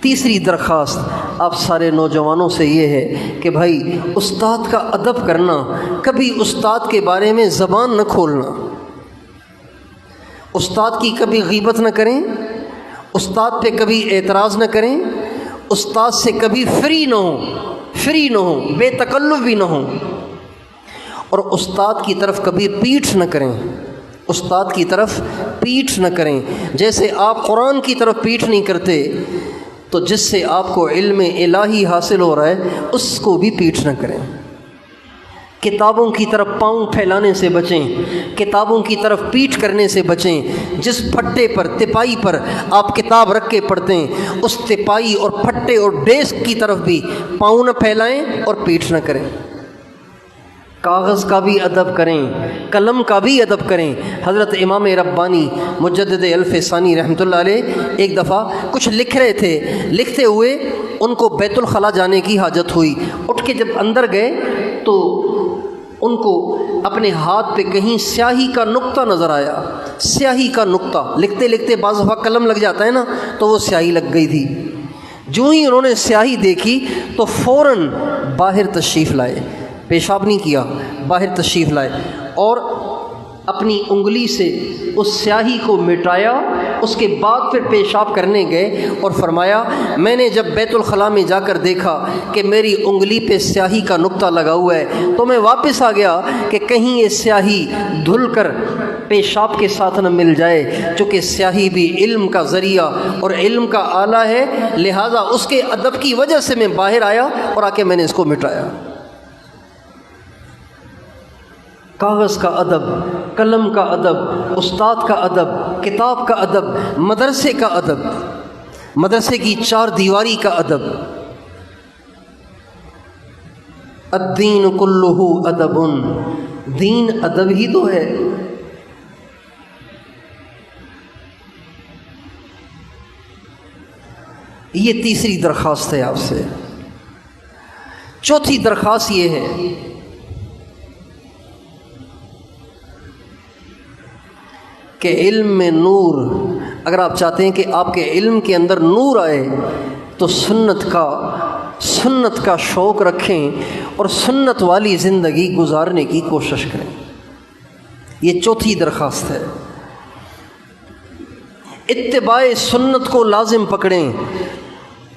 تیسری درخواست آپ سارے نوجوانوں سے یہ ہے کہ بھائی استاد کا ادب کرنا، کبھی استاد کے بارے میں زبان نہ کھولنا، استاد کی کبھی غیبت نہ کریں، استاد پہ کبھی اعتراض نہ کریں، استاد سے کبھی فری نہ ہوں، بے تکلف بھی نہ ہوں، اور استاد کی طرف کبھی پیٹھ نہ کریں، استاد کی طرف پیٹھ نہ کریں۔ جیسے آپ قرآن کی طرف پیٹھ نہیں کرتے تو جس سے آپ کو علم الہی حاصل ہو رہا ہے اس کو بھی پیٹھ نہ کریں۔ کتابوں کی طرف پاؤں پھیلانے سے بچیں، کتابوں کی طرف پیٹھ کرنے سے بچیں۔ جس پھٹے پر، تپائی پر آپ کتاب رکھ کے پڑھتے ہیں، اس تپائی اور پھٹے اور ڈیسک کی طرف بھی پاؤں نہ پھیلائیں اور پیٹھ نہ کریں۔ کاغذ کا بھی ادب کریں، قلم کا بھی ادب کریں۔ حضرت امام ربانی مجدد الف ثانی رحمۃ اللہ علیہ ایک دفعہ کچھ لکھ رہے تھے، لکھتے ہوئے ان کو بیت الخلاء جانے کی حاجت ہوئی۔ اٹھ کے جب اندر گئے تو ان کو اپنے ہاتھ پہ کہیں سیاہی کا نقطہ نظر آیا، سیاہی کا نقطہ، لکھتے لکھتے بعض دفعہ قلم لگ جاتا ہے نا، تو وہ سیاہی لگ گئی تھی۔ جو ہی انہوں نے سیاہی دیکھی تو فوراً باہر تشریف لائے، پیشاب نہیں کیا، باہر تشریف لائے اور اپنی انگلی سے اس سیاہی کو مٹایا۔ اس کے بعد پھر پیشاب کرنے گئے اور فرمایا میں نے جب بیت الخلاء میں جا کر دیکھا کہ میری انگلی پہ سیاہی کا نقطہ لگا ہوا ہے تو میں واپس آ گیا کہ کہیں یہ سیاہی دھل کر پیشاب کے ساتھ نہ مل جائے، چونکہ سیاہی بھی علم کا ذریعہ اور علم کا آلہ ہے، لہٰذا اس کے ادب کی وجہ سے میں باہر آیا اور آ کے میں نے اس کو مٹایا۔ کاغذ کا ادب، قلم کا ادب، استاد کا ادب، کتاب کا ادب، مدرسے کا ادب، مدرسے کی چار دیواری کا ادب۔ الدین کلہ ادب، دین ادب ہی تو ہے۔ یہ تیسری درخواست ہے آپ سے۔ چوتھی درخواست یہ ہے کہ علم میں نور، اگر آپ چاہتے ہیں کہ آپ کے علم کے اندر نور آئے تو سنت کا شوق رکھیں اور سنت والی زندگی گزارنے کی کوشش کریں۔ یہ چوتھی درخواست ہے۔ اتباع سنت کو لازم پکڑیں،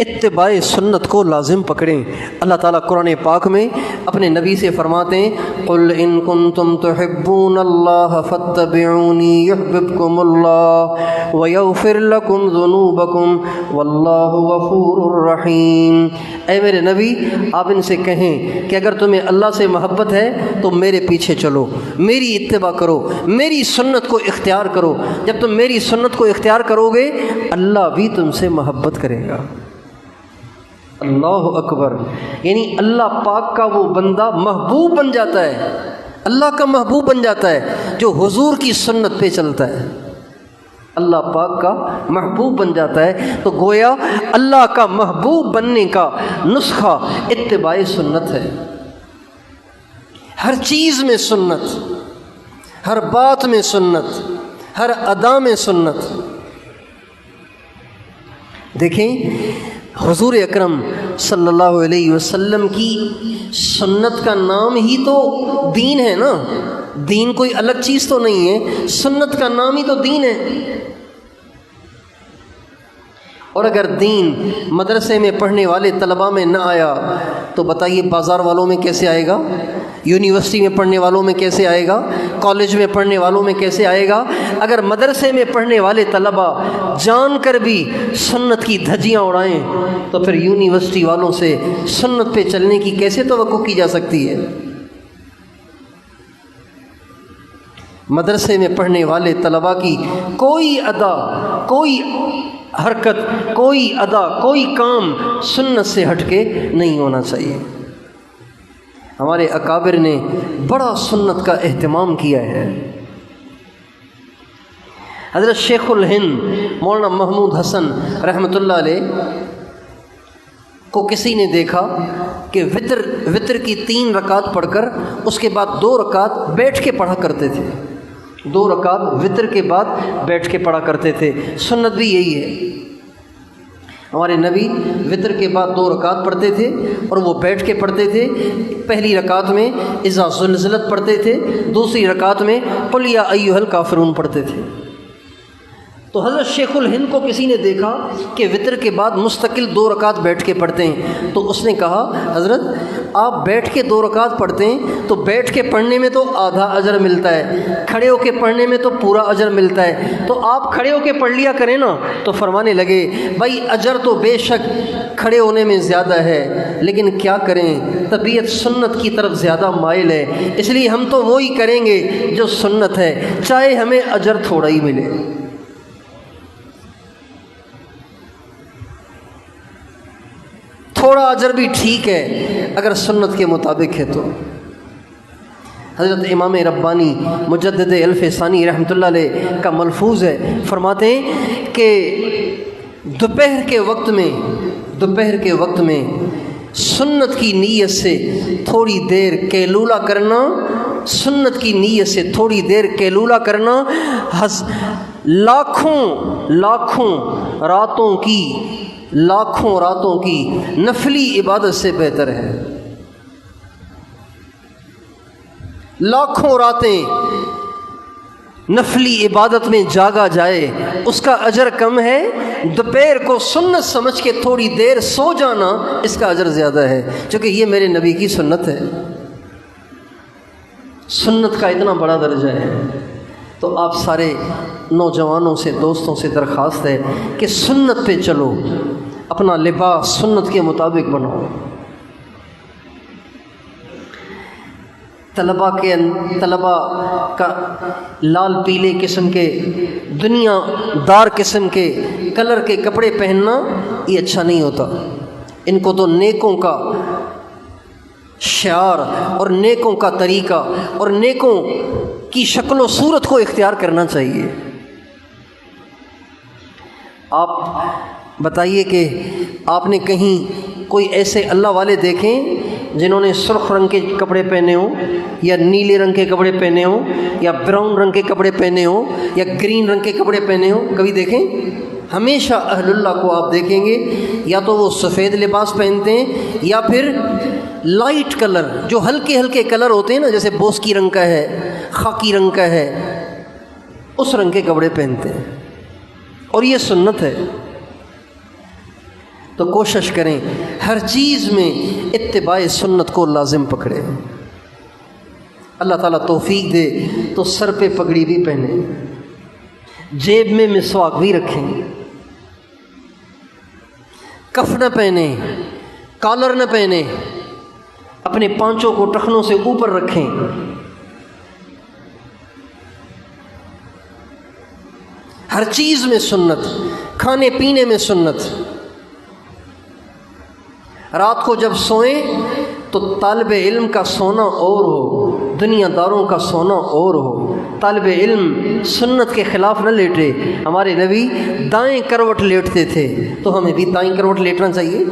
اتباع سنت کو لازم پکڑیں۔ اللہ تعالیٰ قرآن پاک میں اپنے نبی سے فرماتے ہیں قل ان کنتم تحبون اللہ فاتبعونی یحببکم اللہ ویغفر لکم ذنوبکم واللہ غفور الرحیم۔ اے میرے نبی، آپ ان سے کہیں کہ اگر تمہیں اللہ سے محبت ہے تو میرے پیچھے چلو، میری اتباع کرو، میری سنت کو اختیار کرو۔ جب تم میری سنت کو اختیار کرو گے اللہ بھی تم سے محبت کرے گا۔ اللہ اکبر، یعنی اللہ پاک کا وہ بندہ محبوب بن جاتا ہے، اللہ کا محبوب بن جاتا ہے جو حضور کی سنت پہ چلتا ہے، اللہ پاک کا محبوب بن جاتا ہے۔ تو گویا اللہ کا محبوب بننے کا نسخہ اتباع سنت ہے۔ ہر چیز میں سنت، ہر بات میں سنت، ہر ادا میں سنت۔ دیکھیں حضور اکرم صلی اللہ علیہ وسلم کی سنت کا نام ہی تو دین ہے نا، دین کوئی الگ چیز تو نہیں ہے، سنت کا نام ہی تو دین ہے۔ اور اگر دین مدرسے میں پڑھنے والے طلباء میں نہ آیا تو بتائیے بازار والوں میں کیسے آئے گا، یونیورسٹی میں پڑھنے والوں میں کیسے آئے گا، کالج میں پڑھنے والوں میں کیسے آئے گا؟ اگر مدرسے میں پڑھنے والے طلباء جان کر بھی سنت کی دھجیاں اڑائیں تو پھر یونیورسٹی والوں سے سنت پہ چلنے کی کیسے توقع کی جا سکتی ہے؟ مدرسے میں پڑھنے والے طلباء کی کوئی ادا، کوئی حرکت، کوئی ادا، کوئی کام سنت سے ہٹ کے نہیں ہونا چاہیے۔ ہمارے اکابر نے بڑا سنت کا اہتمام کیا ہے۔ حضرت شیخ الہند مولانا محمود حسن رحمۃ اللہ علیہ کو کسی نے دیکھا کہ وطر کی 3 رکعت پڑھ کر اس کے بعد 2 رکعت بیٹھ کے پڑھا کرتے تھے، 2 رکعت وطر کے بعد بیٹھ کے پڑھا کرتے تھے، سنت بھی یہی ہے۔ ہمارے نبی وطر کے بعد 2 رکعت پڑھتے تھے اور وہ بیٹھ کے پڑھتے تھے۔ پہلی رکعت میں اذا زلزلت پڑھتے تھے، دوسری رکعت میں قل یا ایھا الکافرون پڑھتے تھے۔ تو حضرت شیخ الہند کو کسی نے دیکھا کہ وطر کے بعد مستقل 2 رکعت بیٹھ کے پڑھتے ہیں، تو اس نے کہا حضرت آپ بیٹھ کے 2 رکعت پڑھتے ہیں تو بیٹھ کے پڑھنے میں تو آدھا اجر ملتا ہے، کھڑے ہو کے پڑھنے میں تو پورا اجر ملتا ہے، تو آپ کھڑے ہو کے پڑھ لیا کریں نا۔ تو فرمانے لگے بھائی اجر تو بے شک کھڑے ہونے میں زیادہ ہے، لیکن کیا کریں، طبیعت سنت کی طرف زیادہ مائل ہے، اس لیے ہم تو وہی کریں گے جو سنت ہے، چاہے ہمیں اجر تھوڑا ہی ملے۔ تھوڑا اجر بھی ٹھیک ہے اگر سنت کے مطابق ہے تو۔ حضرت امام ربانی مجدد الف ثانی رحمۃ اللہ علیہ کا ملفوظ ہے، فرماتے ہیں کہ دوپہر کے وقت میں سنت کی نیت سے تھوڑی دیر قیلولہ کرنا، سنت کی نیت سے تھوڑی دیر قیلولہ کرنا لاکھوں راتوں کی نفلی عبادت سے بہتر ہے۔ لاکھوں راتیں نفلی عبادت میں جاگا جائے اس کا اجر کم ہے، دوپہر کو سنت سمجھ کے تھوڑی دیر سو جانا اس کا اجر زیادہ ہے، چونکہ یہ میرے نبی کی سنت ہے۔ سنت کا اتنا بڑا درجہ ہے، تو آپ سارے نوجوانوں سے، دوستوں سے درخواست ہے کہ سنت پہ چلو، اپنا لباس سنت کے مطابق بناؤ۔ طلباء کا لال پیلے قسم کے، دنیا دار قسم کے کلر کے کپڑے پہننا یہ اچھا نہیں ہوتا۔ ان کو تو نیکوں کا شعار اور نیکوں کا طریقہ اور نیکوں کی شکل و صورت کو اختیار کرنا چاہیے۔ آپ بتائیے کہ آپ نے کہیں کوئی ایسے اللہ والے دیکھیں جنہوں نے سرخ رنگ کے کپڑے پہنے ہوں، یا نیلے رنگ کے کپڑے پہنے ہوں، یا براؤن رنگ کے کپڑے پہنے ہوں، یا گرین رنگ کے کپڑے پہنے ہوں؟ کبھی دیکھیں؟ ہمیشہ اہل اللہ کو آپ دیکھیں گے یا تو وہ سفید لباس پہنتے ہیں یا پھر لائٹ کلر، جو ہلکے ہلکے کلر ہوتے ہیں نا، جیسے بوسکی رنگ کا ہے، خاکی رنگ کا ہے، اس رنگ کے کپڑے پہنتے ہیں، اور یہ سنت ہے۔ تو کوشش کریں ہر چیز میں اتباع سنت کو لازم پکڑیں۔ اللہ تعالیٰ توفیق دے تو سر پہ پگڑی بھی پہنیں، جیب میں مسواک بھی رکھیں، کف نہ پہنیں، کالر نہ پہنیں، اپنے پانچوں کو ٹخنوں سے اوپر رکھیں۔ ہر چیز میں سنت، کھانے پینے میں سنت۔ رات کو جب سوئیں تو طالب علم کا سونا اور ہو، دنیا داروں کا سونا اور ہو۔ طالب علم سنت کے خلاف نہ لیٹے۔ ہمارے نبی دائیں کروٹ لیٹتے تھے، تو ہمیں بھی دائیں کروٹ لیٹنا چاہیے۔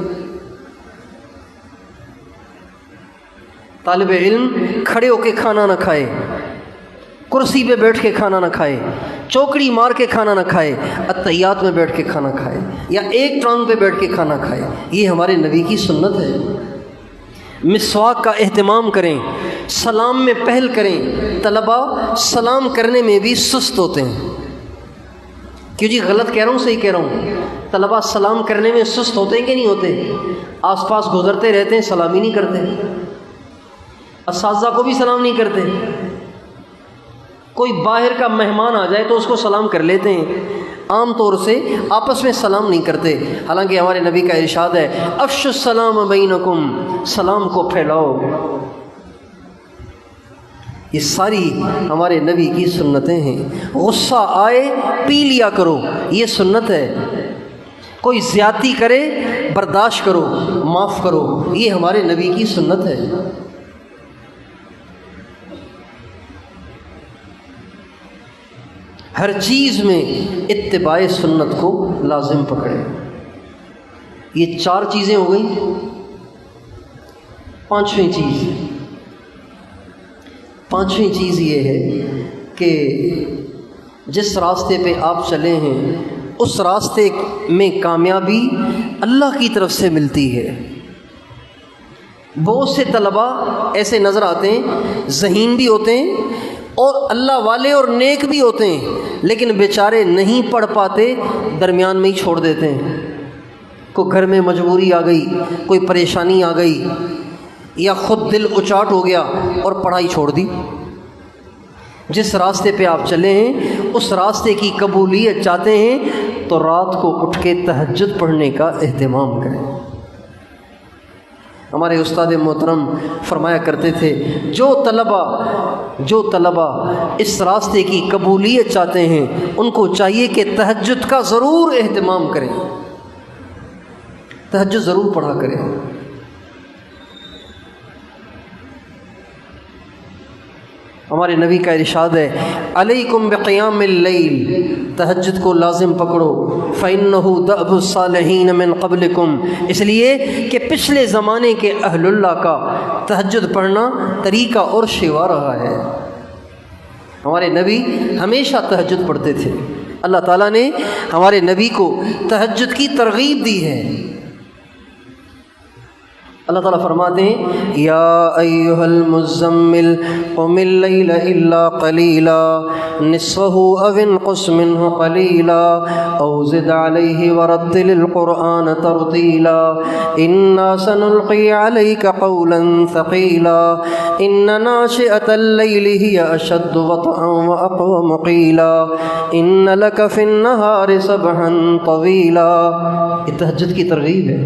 طالب علم کھڑے ہو کے کھانا نہ کھائے، کرسی پہ بیٹھ کے کھانا نہ کھائے، چوکڑی مار کے کھانا نہ کھائے، اتحیات میں بیٹھ کے کھانا کھائے، یا ایک ٹانگ پہ بیٹھ کے کھانا کھائے۔ یہ ہمارے نبی کی سنت ہے۔ مسواک کا اہتمام کریں، سلام میں پہل کریں۔ طلباء سلام کرنے میں بھی سست ہوتے ہیں۔ کیوں جی، غلط کہہ رہا ہوں صحیح کہہ رہا ہوں؟ طلباء سلام کرنے میں سست ہوتے ہیں کہ نہیں ہوتے؟ آس پاس گزرتے رہتے ہیں، سلام ہی نہیں کرتے۔ اساتذہ کو بھی سلام نہیں کرتے۔ کوئی باہر کا مہمان آ جائے تو اس کو سلام کر لیتے ہیں، عام طور سے آپس میں سلام نہیں کرتے۔ حالانکہ ہمارے نبی کا ارشاد ہے افشوا السلام بینکم، سلام کو پھیلاؤ۔ یہ ساری ہمارے نبی کی سنتیں ہیں۔ غصہ آئے پی لیا کرو، یہ سنت ہے۔ کوئی زیادتی کرے برداشت کرو، معاف کرو، یہ ہمارے نبی کی سنت ہے۔ ہر چیز میں اتباع سنت کو لازم پکڑے۔ یہ 4 چیزیں ہو گئیں۔ 5ویں چیز یہ ہے کہ جس راستے پہ آپ چلے ہیں اس راستے میں کامیابی اللہ کی طرف سے ملتی ہے۔ بہت سے طلباء ایسے نظر آتے ہیں، ذہین بھی ہوتے ہیں اور اللہ والے اور نیک بھی ہوتے ہیں، لیکن بیچارے نہیں پڑھ پاتے، درمیان میں ہی چھوڑ دیتے ہیں۔ کوئی گھر میں مجبوری آ گئی، کوئی پریشانی آ گئی، یا خود دل اچاٹ ہو گیا اور پڑھائی چھوڑ دی۔ جس راستے پہ آپ چلے ہیں اس راستے کی قبولیت چاہتے ہیں تو رات کو اٹھ کے تہجد پڑھنے کا اہتمام کریں۔ ہمارے استاد محترم فرمایا کرتے تھے، جو طلباء اس راستے کی قبولیت چاہتے ہیں ان کو چاہیے کہ تہجد کا ضرور اہتمام کریں، تہجد ضرور پڑھا کریں۔ ہمارے نبی کا ارشاد ہے، علیکم بقیام اللیل، تہجد کو لازم پکڑو، فإنہ دأب الصالحین من قبلکم، اس لیے کہ پچھلے زمانے کے اہل اللہ کا تہجد پڑھنا طریقہ اور شیوا رہا ہے۔ ہمارے نبی ہمیشہ تہجد پڑھتے تھے۔ اللہ تعالیٰ نے ہمارے نبی کو تہجد کی ترغیب دی ہے۔ اللہ تعالیٰ فرماتے ہیں، یا ایھا المزمل قم اللیل الا قلیلا نصفہ او انقص منہ قلیلا او زد علیہ ورتل القرآن ترتیلا انا سنلقی علیک قولا ثقیلا ان ناشئۃ اللیل ہی اشد وطئا واقوم قیلا ان لک فی النہار سبحا طویلا۔ یہ تہجد کی ترغیب ہے۔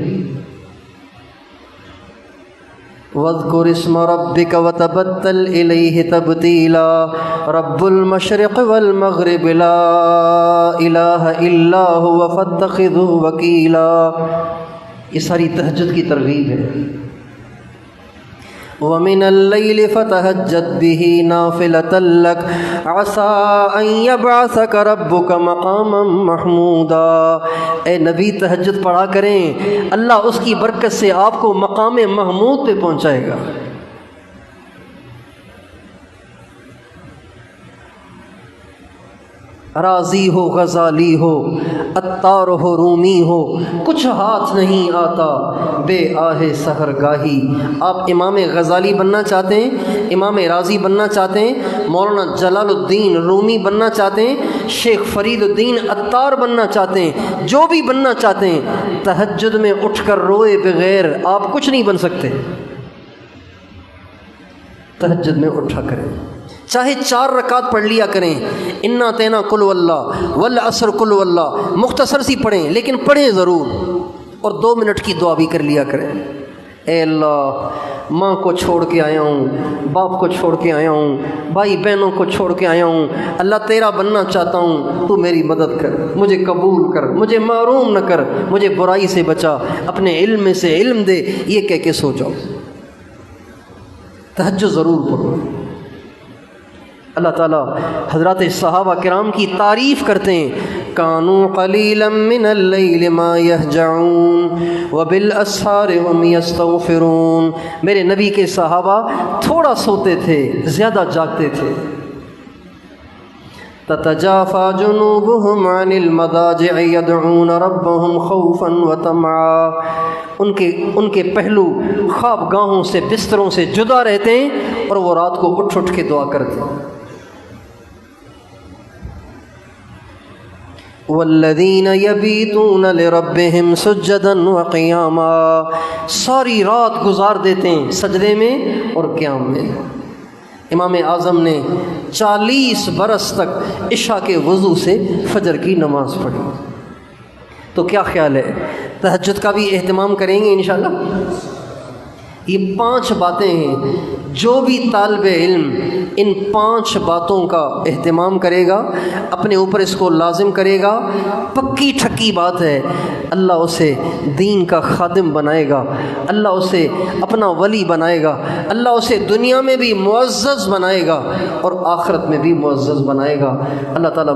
وَاذْكُرِ اسْمَ رَبِّكَ وَتَبَتَّلْ إِلَيْهِ تَبْتِيلًا رَبُّ الْمَشْرِقِ وَالْمَغْرِبِ لَا إِلَٰهَ إِلَّا هُوَ فَاتَّخِذْهُ وَكِيلًا۔ یہ ساری تہجد کی ترغیب ہے۔ وَمِنَ اللَّيْلِ فَتَهَجَّدْ بِهِ نَافِلَةً لَكَ عَسَىٰ أَن يَبْعَثَكَ رَبُّكَ مَقَامًا مَحْمُودًا۔ اے نبی تہجد پڑھا کریں، اللہ اس کی برکت سے آپ کو مقام محمود پہ پہنچائے گا۔ راضی ہو غزالی ہو عطار ہو رومی ہو، کچھ ہاتھ نہیں آتا بے آہ سحر گاہی۔ آپ امام غزالی بننا چاہتے ہیں، امام راضی بننا چاہتے ہیں، مولانا جلال الدین رومی بننا چاہتے ہیں، شیخ فرید الدین عطار بننا چاہتے ہیں، جو بھی بننا چاہتے ہیں، تہجد میں اٹھ کر روئے بغیر آپ کچھ نہیں بن سکتے۔ تہجد میں اٹھا کریں، چاہے 4 رکعت پڑھ لیا کریں، انا تینا قل واللہ والعصر قل واللہ، مختصر سی پڑھیں لیکن پڑھیں ضرور، اور 2 منٹ کی دعا بھی کر لیا کریں۔ اے اللہ، ماں کو چھوڑ کے آیا ہوں، باپ کو چھوڑ کے آیا ہوں، بھائی بہنوں کو چھوڑ کے آیا ہوں، اللہ تیرا بننا چاہتا ہوں، تو میری مدد کر، مجھے قبول کر، مجھے محروم نہ کر، مجھے برائی سے بچا، اپنے علم میں سے علم دے، یہ کہہ کے سو جاؤ۔ تہجد ضرور پڑھو۔ اللہ تعالیٰ حضرات صحابہ کرام کی تعریف کرتے ہیں، کانوا قلیلا من اللیل ما یہجعون وبالاسحار هم یستغفرون۔ میرے نبی کے صحابہ تھوڑا سوتے تھے، زیادہ جاگتے تھے۔ تتجافى جنوبهم عن المضاجع يدعون ربهم خوفا وطمعا۔ ان کے پہلو خواب گاہوں سے، بستروں سے جدا رہتے ہیں اور وہ رات کو اٹھ اٹھ کے دعا کرتے ہیں۔ والذین یبیتون لربهم سجدا وقیاما، ساری رات گزار دیتے ہیں سجدے میں اور قیام میں۔ امام اعظم نے 40 برس تک عشاء کے وضو سے فجر کی نماز پڑھی۔ تو کیا خیال ہے، تہجد کا بھی اہتمام کریں گے انشاءاللہ؟ یہ 5 باتیں ہیں، جو بھی طالب علم ان 5 باتوں کا اہتمام کرے گا، اپنے اوپر اس کو لازم کرے گا، پکی ٹھکی بات ہے، اللہ اسے دین کا خادم بنائے گا، اللہ اسے اپنا ولی بنائے گا، اللہ اسے دنیا میں بھی معزز بنائے گا اور آخرت میں بھی معزز بنائے گا۔ اللہ تعالیٰ